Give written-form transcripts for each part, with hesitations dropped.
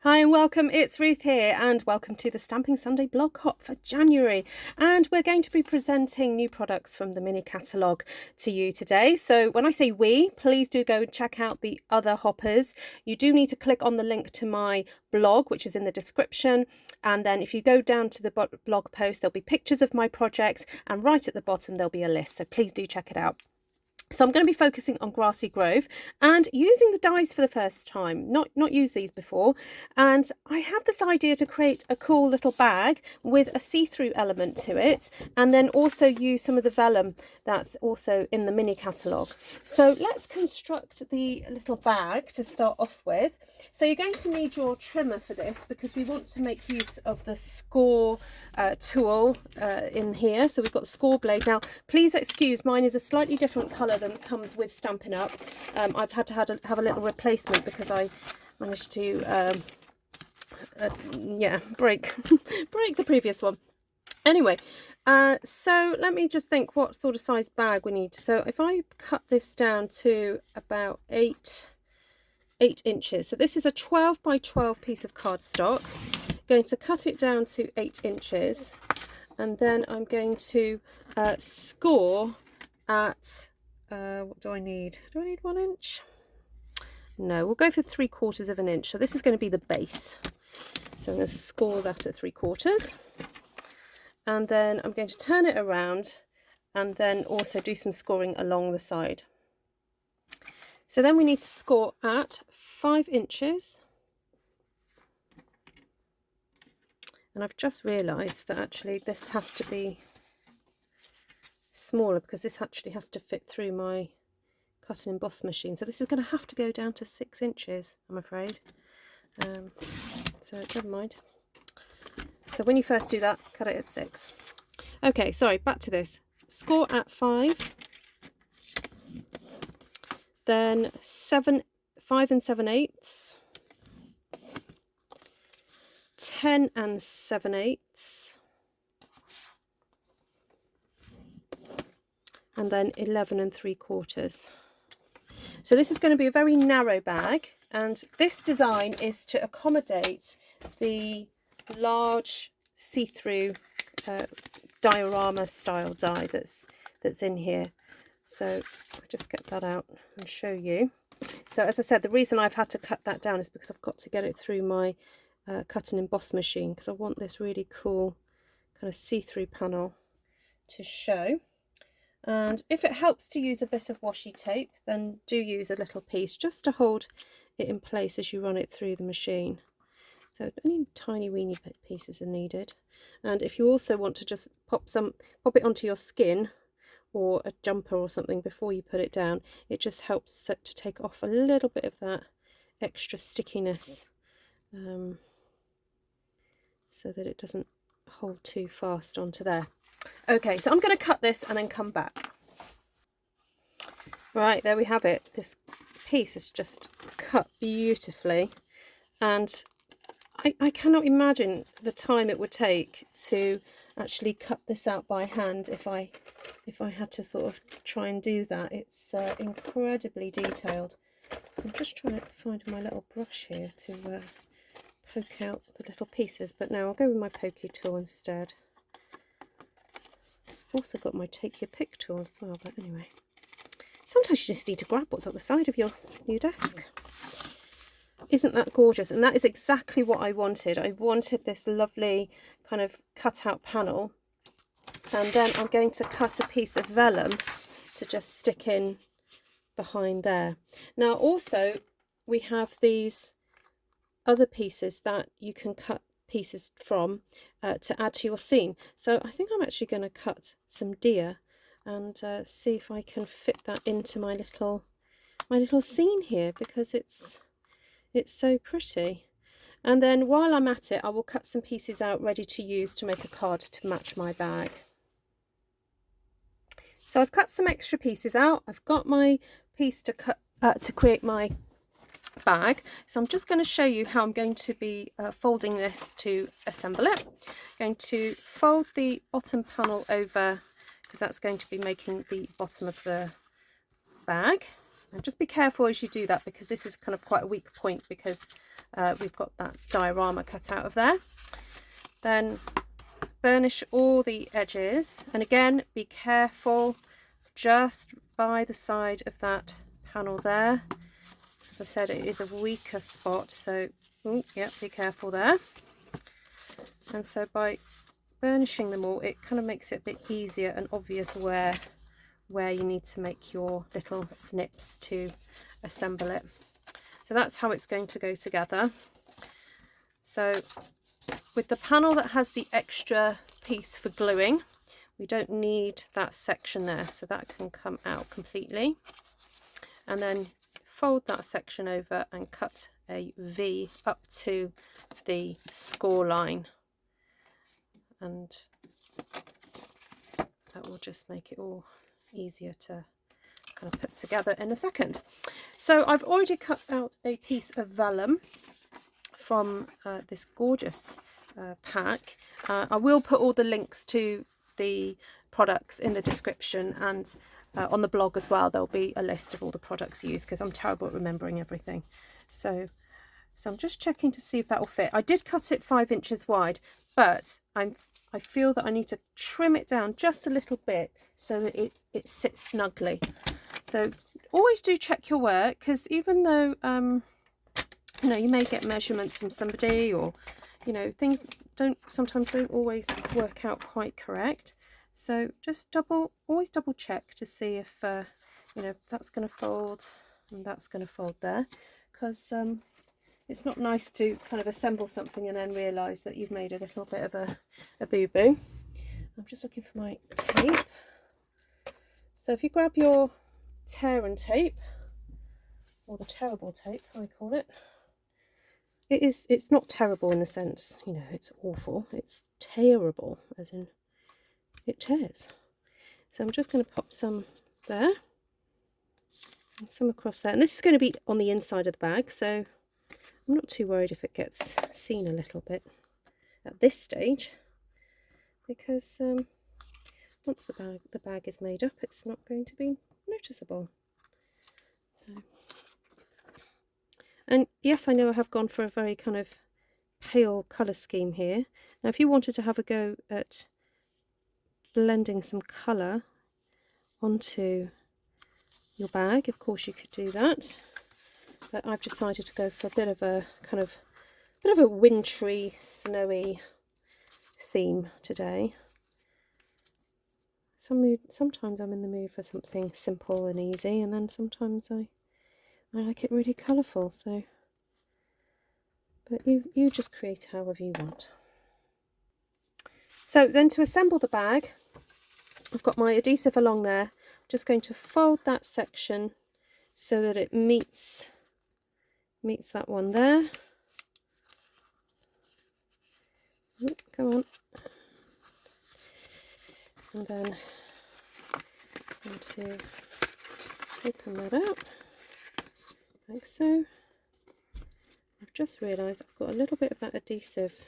Hi and welcome, it's Ruth here and welcome to the Stamping Sunday blog hop for January, and we're going to be presenting new products from the mini catalogue to you today. So when I say we, please do go and check out the other hoppers. You do need to click on the link to my blog, which is in the description, and then if you go down to the blog post, there'll be pictures of my projects and right at the bottom there'll be a list, so please do check it out. So I'm going to be focusing on Grassy Grove and using the dies for the first time, not used these before. And I have this idea to create a cool little bag with a see-through element to it, and then also use some of the vellum that's also in the mini catalogue. So let's construct the little bag to start off with. So you're going to need your trimmer for this because we want to make use of the score tool in here. So we've got the score blade. Now please excuse, mine is a slightly different colour than comes with Stampin' Up. I've had to have a little replacement because I managed to break the previous one. Anyway, so let me just think what sort of size bag we need. So if I cut this down to about 8 inches, so this is a 12 by 12 piece of cardstock. Going to cut it down to 8 inches, and then I'm going to score at what do I need? Do I need 1 inch? No, we'll go for 3/4 of an inch. So this is going to be the base. So I'm going to score that at 3/4. And then I'm going to turn it around and then also do some scoring along the side. So then we need to score at 5 inches. And I've just realised that actually this has to be smaller because this actually has to fit through my cut and emboss machine. So this is going to have to go down to 6 inches, I'm afraid. So never mind. So when you first do that, cut it at 6. Okay, sorry, back to this. Score at 5, then 5 and 7/8, 10 and 7/8, and then 11 and 3/4. So this is going to be a very narrow bag, and this design is to accommodate the large see-through diorama style die that's in here. So I'll just get that out and show you. So as I said, the reason I've had to cut that down is because I've got to get it through my cut and emboss machine, because I want this really cool kind of see-through panel to show. And if it helps to use a bit of washi tape, then do use a little piece just to hold it in place as you run it through the machine. So only tiny weeny pieces are needed. And if you also want to just pop it onto your skin or a jumper or something before you put it down, it just helps to take off a little bit of that extra stickiness, so that it doesn't hold too fast onto there. Okay, so I'm going to cut this and then come back. Right, there we have it. This piece is just cut beautifully, and I cannot imagine the time it would take to actually cut this out by hand if I had to sort of try and do that. It's incredibly detailed. So I'm just trying to find my little brush here to poke out the little pieces, but now I'll go with my pokey tool instead. I've also got my take your pick tool as well, but anyway. Sometimes you just need to grab what's at the side of your desk. Isn't that gorgeous? And that is exactly what I wanted. I wanted this lovely kind of cut-out panel. And then I'm going to cut a piece of vellum to just stick in behind there. Now also, we have these other pieces that you can cut pieces from to add to your scene. So I think I'm actually going to cut some deer and see if I can fit that into my little scene here, because it's so pretty. And then while I'm at it, I will cut some pieces out ready to use to make a card to match my bag. So I've cut some extra pieces out. I've got my piece to cut to create my bag. So I'm just going to show you how I'm going to be folding this to assemble it. I'm going to fold the bottom panel over, because that's going to be making the bottom of the bag. And just be careful as you do that, because this is kind of quite a weak point, because we've got that diorama cut out of there. Then burnish all the edges, and again be careful just by the side of that panel there. As I said, it is a weaker spot, so yeah, be careful there. And so by burnishing them all, it kind of makes it a bit easier and obvious where you need to make your little snips to assemble it. So that's how it's going to go together. So with the panel that has the extra piece for gluing, we don't need that section there, so that can come out completely. And then fold that section over and cut a V up to the score line, and that will just make it all easier to kind of put together in a second. So I've already cut out a piece of vellum from this gorgeous pack. I will put all the links to the products in the description, and on the blog as well there'll be a list of all the products used, because I'm terrible at remembering everything. So I'm just checking to see if that will fit. I did cut it 5 inches wide, but I feel that I need to trim it down just a little bit so that it sits snugly. So always do check your work, because even though you know, you may get measurements from somebody, or you know, things sometimes don't always work out quite correct. So just always double check to see if you know, that's going to fold and that's going to fold there, because it's not nice to kind of assemble something and then realise that you've made a little bit of a boo-boo. I'm just looking for my tape. So if you grab your tear and tape, or the terrible tape I call it, it's not terrible in the sense, you know, it's awful. It's tearable, as in it tears. So I'm just going to pop some there and some across there, and this is going to be on the inside of the bag, so I'm not too worried if it gets seen a little bit at this stage, because once the bag is made up, it's not going to be noticeable. So, and yes, I know I have gone for a very kind of pale colour scheme here. Now if you wanted to have a go at blending some colour onto your bag, of course you could do that, but I've decided to go for a bit of a wintry, snowy theme today. Sometimes I'm in the mood for something simple and easy, and then sometimes I like it really colourful. So, but you just create however you want. So then to assemble the bag, I've got my adhesive along there. I'm just going to fold that section so that it meets that one there. Go on. And then I'm going to open that up like so. I've just realised I've got a little bit of that adhesive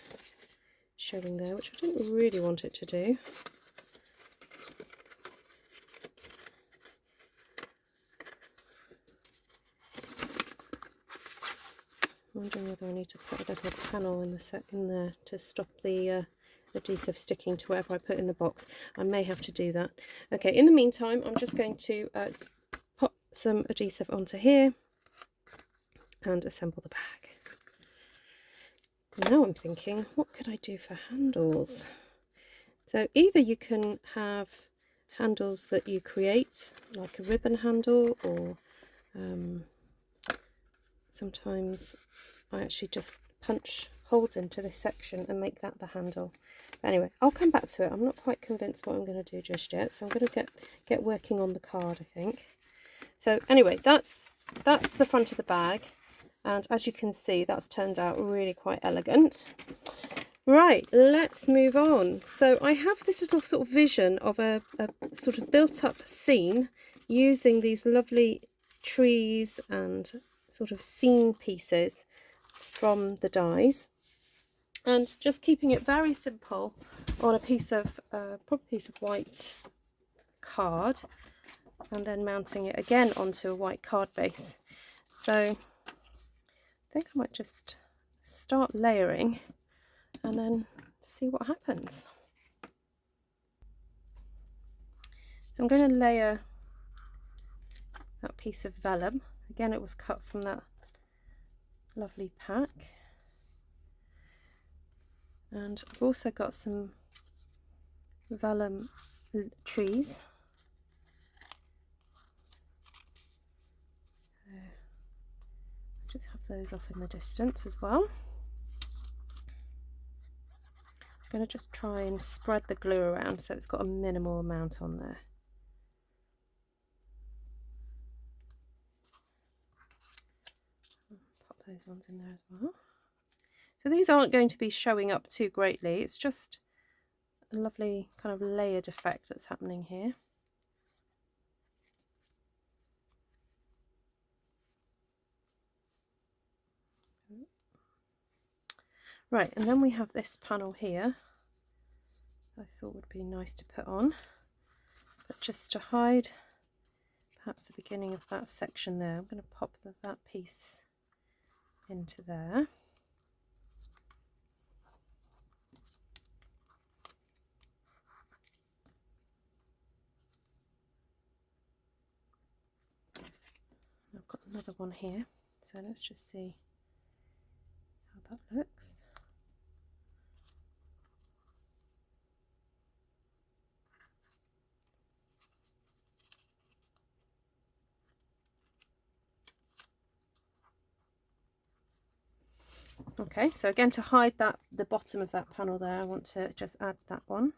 showing there, which I don't really want it to do. I'm wondering whether I need to put a little panel in there to stop the adhesive sticking to whatever I put in the box. I may have to do that. Okay, in the meantime, I'm just going to pop some adhesive onto here and assemble the bag. Now I'm thinking, what could I do for handles? So either you can have handles that you create, like a ribbon handle, or sometimes I actually just punch holes into this section and make that the handle. But anyway, I'll come back to it. I'm not quite convinced what I'm going to do just yet, so I'm going to get working on the card, I think. So anyway, that's the front of the bag, and as you can see, that's turned out really quite elegant. Right, let's move on. So I have this little sort of vision of a sort of built up scene using these lovely trees and sort of scene pieces from the dies, and just keeping it very simple on a piece of probably a piece of white card, and then mounting it again onto a white card base. So I think I might just start layering and then see what happens. So I'm going to layer that piece of vellum. Again, it was cut from that lovely pack. And I've also got some vellum trees. So I'll just have those off in the distance as well. I'm going to just try and spread the glue around so it's got a minimal amount on there. Pop those ones in there as well. So these aren't going to be showing up too greatly, it's just a lovely kind of layered effect that's happening here. Right, and then we have this panel here I thought would be nice to put on, but just to hide perhaps the beginning of that section there, I'm going to pop that piece into there. I've got another one here, so let's just see how that looks. Okay, so again, to hide that the bottom of that panel there, I want to just add that one.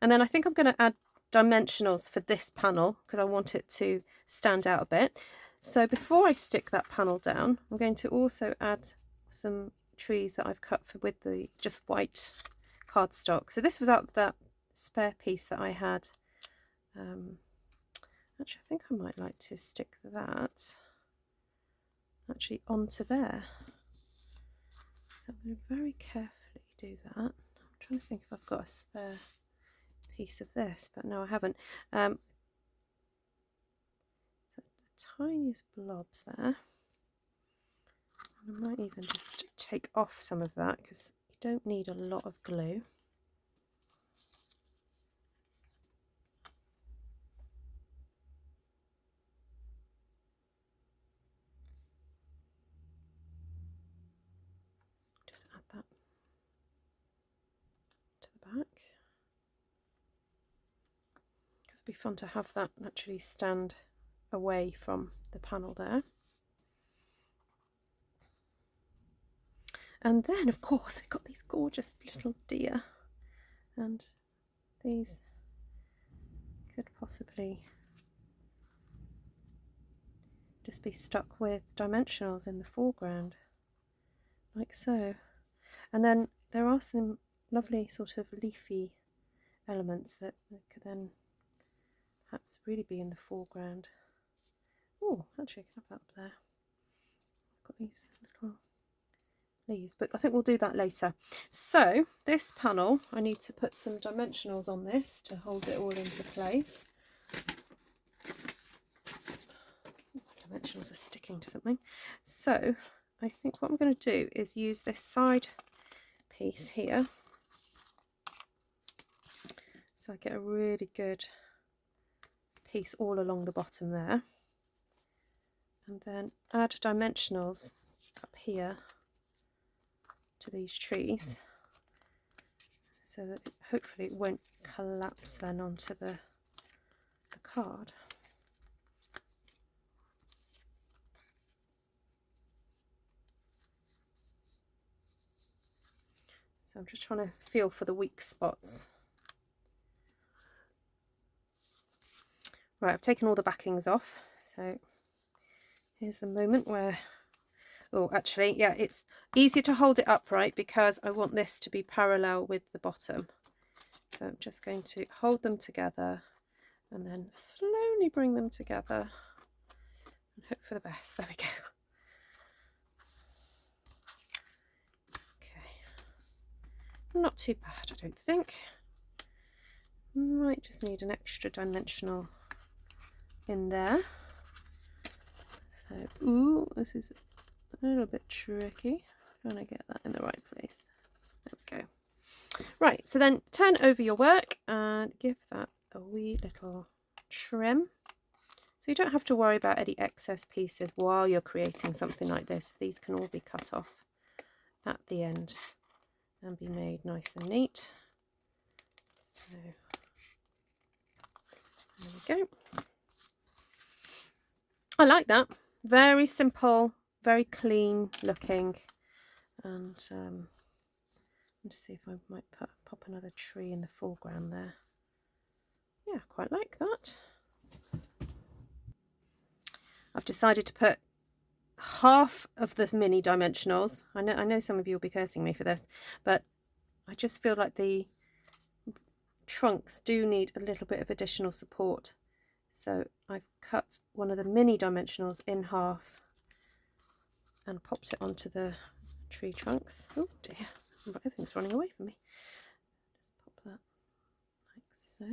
And then I think I'm going to add dimensionals for this panel because I want it to stand out a bit. So before I stick that panel down, I'm going to also add some trees that I've cut with the just white cardstock. So this was out of that spare piece that I had. Actually, I think I might like to stick that actually onto there. So I'm going to very carefully do that. I'm trying to think if I've got a spare piece of this, but no, I haven't. So the tiniest blobs there. And I might even just take off some of that because you don't need a lot of glue. Just add that to the back. Because it'd be fun to have that actually stand away from the panel there. And then, of course, we've got these gorgeous little deer, and these could possibly just be stuck with dimensionals in the foreground, like so. And then there are some lovely sort of leafy elements that could then perhaps really be in the foreground. Oh, actually I can have that up there. I've got these little leaves, but I think we'll do that later. So this panel, I need to put some dimensionals on this to hold it all into place. Dimensionals are sticking to something. So I think what I'm going to do is use this side piece here, so I get a really good piece all along the bottom there, and then add dimensionals up here to these trees so that hopefully it won't collapse then onto the card. So I'm just trying to feel for the weak spots. Right, I've taken all the backings off, so here's the moment where, oh, actually, yeah, it's easier to hold it upright because I want this to be parallel with the bottom. So I'm just going to hold them together and then slowly bring them together and hope for the best. There we go. Okay, not too bad, I don't think. Might just need an extra dimensional in there. So, ooh, this is a little bit tricky. Trying to get that in the right place. There we go. Right, so then turn over your work and give that a wee little trim. So you don't have to worry about any excess pieces while you're creating something like this. These can all be cut off at the end and be made nice and neat. So there we go. I like that. Very simple, very clean looking. And let's see if I might pop another tree in the foreground there. Yeah, quite like that. I've decided to put half of the mini dimensionals. I know some of you will be cursing me for this, but I just feel like the trunks do need a little bit of additional support. So I've cut one of the mini dimensionals in half and popped it onto the tree trunks. Oh dear, everything's running away from me. Just pop that like so.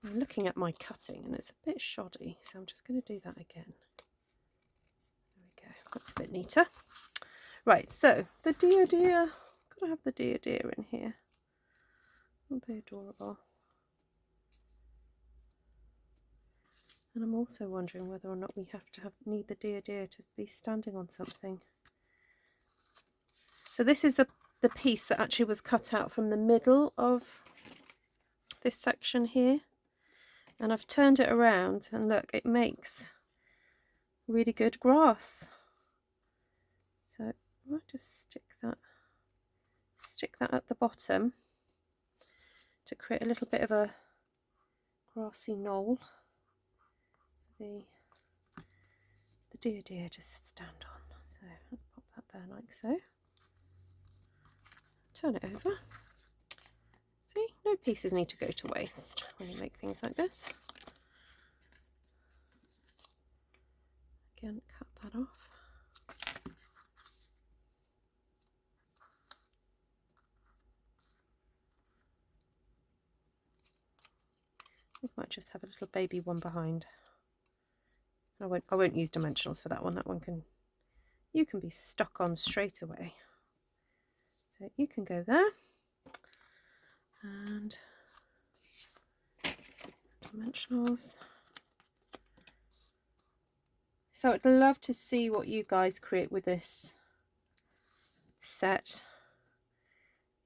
I'm looking at my cutting and it's a bit shoddy, so I'm just going to do that again. There we go, that's a bit neater. Right, so the dear, gotta have the dear in here. Aren't they adorable? And I'm also wondering whether or not we have to need the dear to be standing on something. So this is the piece that actually was cut out from the middle of this section here. And I've turned it around and look, it makes really good grass. So I might just stick that at the bottom to create a little bit of a grassy knoll for the deer to stand on. So let's pop that there like so. Turn it over. See, no pieces need to go to waste when you make things like this. Again, cut that off. We might just have a little baby one behind. I won't use dimensionals for that one. That one you can be stuck on straight away. So you can go there. And dimensionals. So I'd love to see what you guys create with this set.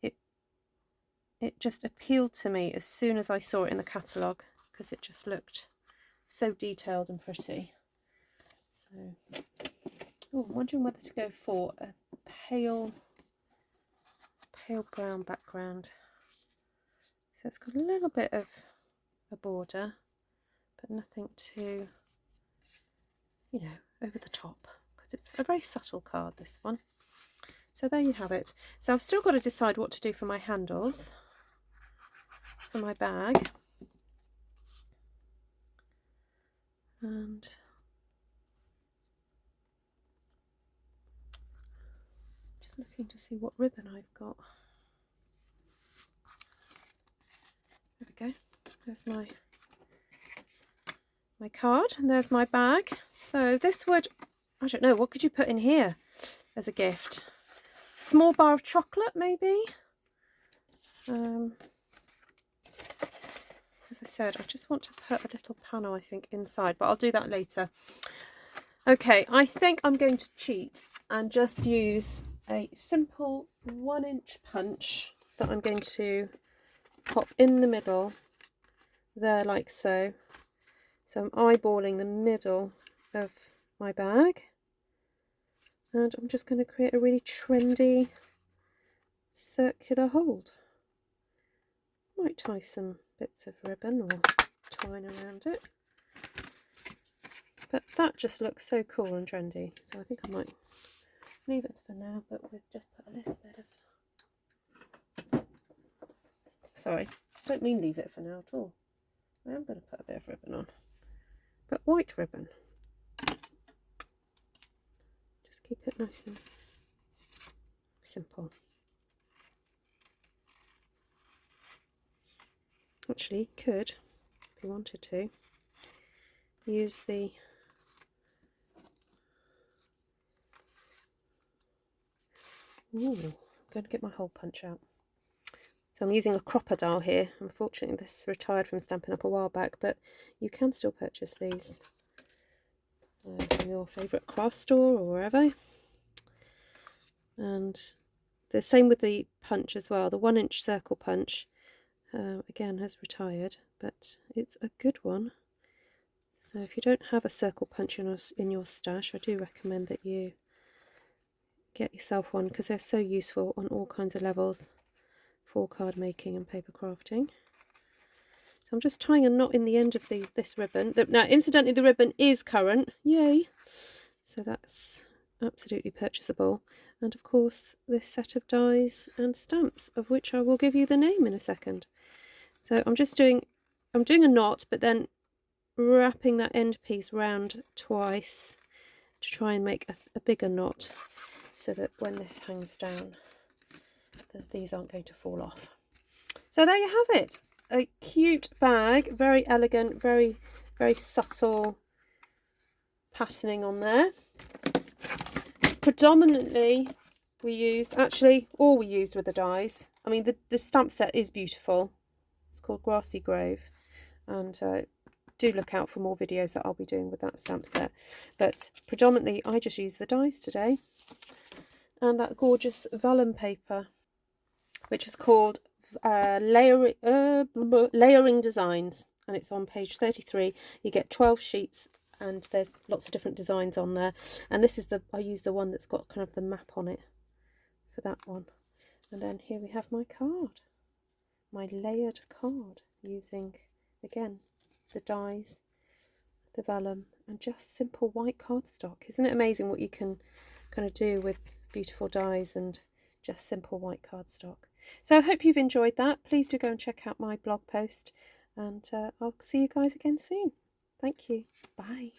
It just appealed to me as soon as I saw it in the catalogue because it just looked so detailed and pretty. So, oh, I'm wondering whether to go for a pale brown background. So it's got a little bit of a border, but nothing too, you know, over the top, because it's a very subtle card, this one. So there you have it. So I've still got to decide what to do for my handles for my bag. And just looking to see what ribbon I've got. There we go. There's my card, and there's my bag. So this would, I don't know, what could you put in here as a gift? Small bar of chocolate, maybe? As I said, I just want to put a little panel, I think, inside, but I'll do that later. Okay, I think I'm going to cheat and just use a simple 1-inch punch that I'm going to pop in the middle there like so. So I'm eyeballing the middle of my bag, and I'm just going to create a really trendy circular hold. Might tie some bits of ribbon or twine around it, but that just looks so cool and trendy, so I think I might leave it for now, but we've just put a little bit of, sorry, I don't mean leave it for now at all. I am going to put a bit of ribbon on, but white ribbon. Just keep it nice and simple. Actually, could, if you wanted to, use the I'm going to get my hole punch out. So I'm using a crocodile here. Unfortunately, this retired from Stampin' Up a while back, but you can still purchase these from your favourite craft store or wherever. And the same with the punch as well. The 1-inch circle punch, again, has retired, but it's a good one. So if you don't have a circle punch in your stash, I do recommend that you get yourself one, because they're so useful on all kinds of levels for card making and paper crafting. So I'm just tying a knot in the end of this ribbon. Now, incidentally, the ribbon is current. Yay! So that's absolutely purchasable. And of course, this set of dies and stamps, of which I will give you the name in a second. So I'm doing a knot, but then wrapping that end piece round twice to try and make a bigger knot, so that when this hangs down, these aren't going to fall off. So there you have it. A cute bag, very elegant, very, very subtle patterning on there. Predominantly we used with the dies. I mean, the stamp set is beautiful. It's called Grassy Grove, and do look out for more videos that I'll be doing with that stamp set. But predominantly I just used the dies today, and that gorgeous vellum paper, which is called Layering Designs, and it's on page 33. You get 12 sheets, and there's lots of different designs on there. And this is I use the one that's got kind of the map on it for that one. And then here we have my card, my layered card, using again the dies, the vellum, and just simple white cardstock. Isn't it amazing what you can kind of do with beautiful dies and just simple white cardstock? So I hope you've enjoyed that. Please do go and check out my blog post, and I'll see you guys again soon. Thank you. Bye.